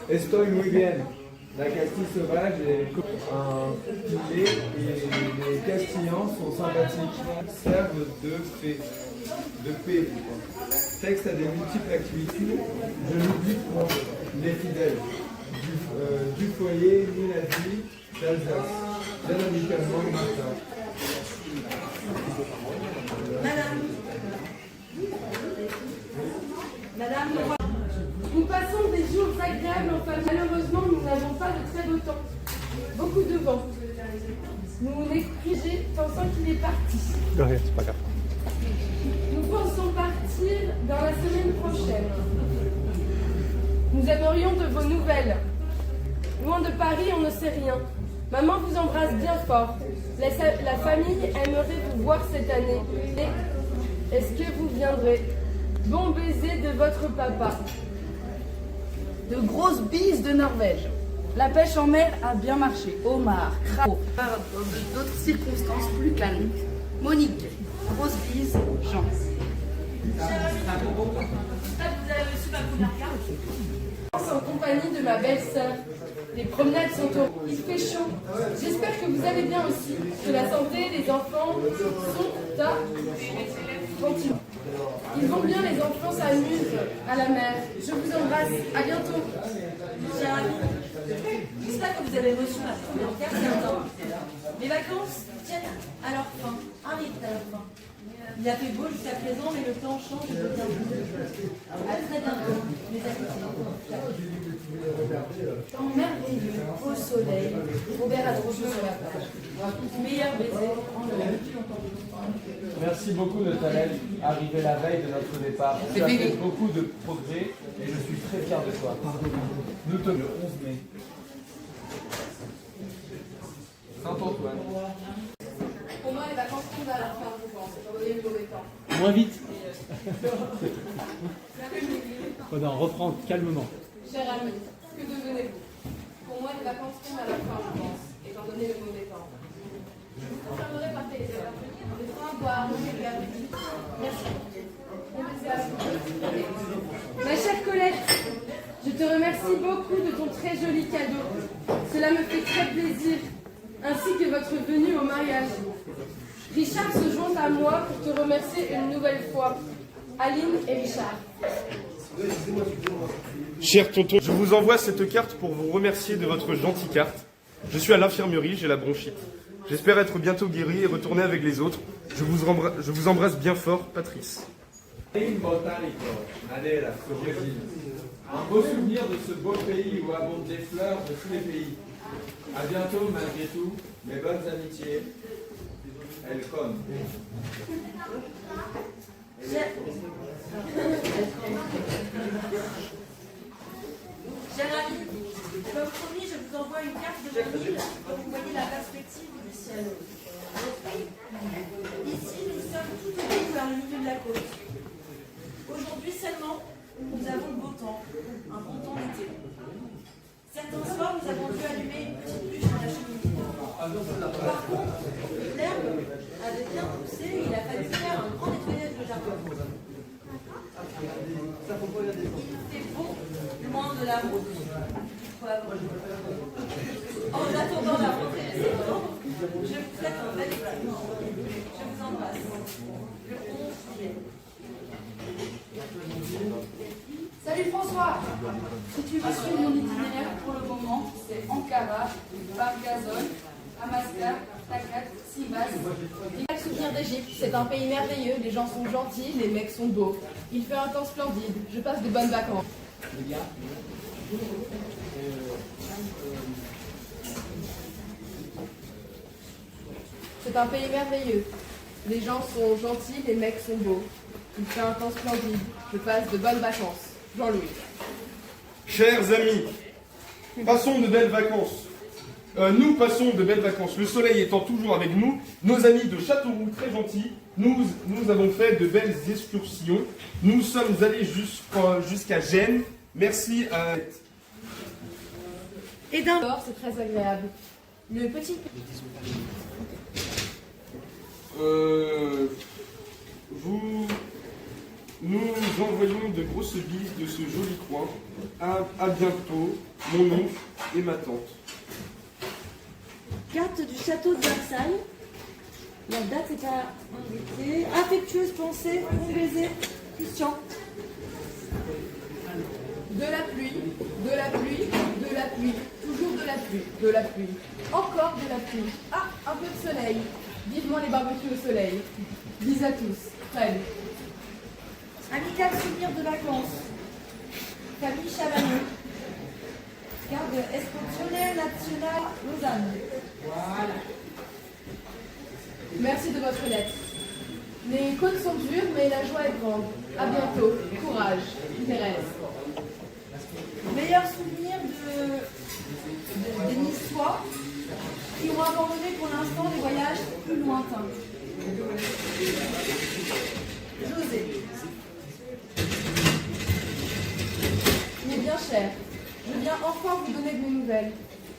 Estoy muy bien. La Castille sauvage est un pilier et les Castillans sont sympathiques, servent de paix. De paix. Texte a des multiples activités. Je l'oublie pour les fidèles. Du foyer, Minadi, d'Alsace. Bien amicalement, Martin. Madame, nous passons des jours agréables en famille. Malheureusement, nous n'avons pas de très beau temps. Beaucoup de vent. Nous négligez pensant qu'il est parti. Ouais, c'est pas grave. Nous pensons partir dans la semaine prochaine. Nous aimerions de vos nouvelles. Loin de Paris, on ne sait rien. Maman vous embrasse bien fort. La famille aimerait vous voir cette année. Est-ce que vous viendrez? Bon baiser de votre papa. De grosses bises de Norvège. La pêche en mer a bien marché. Homard, crapaud. Dans d'autres circonstances plus calmes. Monique, grosse bise, Jean. En compagnie de ma belle-sœur. Les promenades sont au... Il fait chaud. J'espère que vous allez bien aussi. Que la santé, les enfants sont à... Tranquille. Ils vont bien, les enfants s'amusent à la mer. Je vous embrasse. À bientôt. Cher ami, j'espère que vous avez reçu ma première carte d'adoption. Les vacances tiennent à leur fin, arrivent à leur fin. Il a fait beau jusqu'à présent, mais le temps change et devient bleu. À très bientôt, mes amis. Temps merveilleux, au soleil. Robert a trop chaud sur la plage. Meilleur baiser en l'air. Merci beaucoup Nathanaël, arrivé la veille de notre départ. Tu as fait beaucoup de progrès et je suis très fier de toi. Nous te le 11 mai. Saint-Antoine. Pour moi, les vacances tombent à leur fin, je pense, étant donné le mauvais temps. Moins vite. On reprend calmement. Cher ami, que devenez-vous? Pour moi, les vacances tombent à leur fin, je pense, étant donné le mauvais temps. Je vous confirmerai par téléphone. Le train doit arriver vers midi. Merci. Bon baiser à vous. Ma chère Colette, je te remercie beaucoup de ton très joli cadeau. Cela me fait très plaisir, ainsi que votre venue au mariage. Richard se joint à moi pour te remercier une nouvelle fois. Aline et Richard. Cher tonton, je vous envoie cette carte pour vous remercier de votre gentille carte. Je suis à l'infirmerie, j'ai la bronchite. J'espère être bientôt guéri et retourner avec les autres. Je vous embrasse bien fort, Patrice. Jardín botánico, Adela, au Brésil. Un beau souvenir de ce beau pays où abondent des fleurs de tous les pays. À bientôt malgré tout, mes bonnes amitiés. El Con. Cher ami, comme promis, je vous envoie une carte de ma ville pour vous voyez la perspective du ciel. Ici, nous sommes tout unis vers le milieu de la côte. Aujourd'hui seulement, nous avons le beau temps, un bon temps d'été. Certains soirs, nous avons dû allumer une petite bûche à la cheminée. Par contre, l'herbe avait bien poussé et il a fallu faire un grand nettoyage de jardin. Il fait bon loin de la route. En attendant la rentrée de septembre, je vous souhaite un bel été. Je vous embrasse. Le 11 juillet. Salut François. Si tu veux suivre mon itinéraire pour le moment, c'est Ankara, Bargazon, Hamaska, Takat, Sivas. Le souvenir d'Égypte, c'est un pays merveilleux, les gens sont gentils, les mecs sont beaux. Il fait un temps splendide, je passe de bonnes vacances. C'est un pays merveilleux. Les gens sont gentils, les mecs sont beaux. Il fait un temps splendide, je passe de bonnes vacances. Jean-Louis. Chers amis, passons de belles vacances. Nous passons de belles vacances. Le soleil étant toujours avec nous, nos amis de Châteauroux, très gentils, nous avons fait de belles excursions. Nous sommes allés jusqu'à Gênes. Merci à... Édimbourg, c'est très agréable. Le petit... nous envoyons de grosses bises de ce joli coin. À bientôt, mon oncle et ma tante. Carte du château de Versailles. La date est à indiquer. Affectueuse pensée, bon baiser, Christian. De la pluie, de la pluie, de la pluie, toujours de la pluie, de la pluie, encore de la pluie. Ah, un peu de soleil. Vivement les barbecues au soleil. Bis à tous. Fred. Amical souvenir de vacances. Camille Chavanon. Garde Esconcione Nationale Lausanne. Voilà. Merci de votre lettre. Les côtes sont dures, mais la joie est grande. À bientôt. Courage. Thérèse. Meilleur souvenir des Niçois qui ont abandonné pour l'instant des voyages plus lointains. José. Mes bien chers, je viens enfin vous donner de mes nouvelles.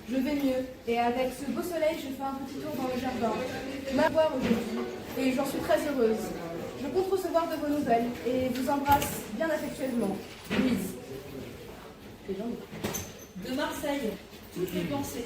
Je vais mieux, et avec ce beau soleil, je fais un petit tour dans le jardin. M'avoir aujourd'hui, et j'en suis très heureuse. Je compte recevoir de vos nouvelles, et vous embrasse bien affectueusement. Louise. De Marseille, toutes les pensées.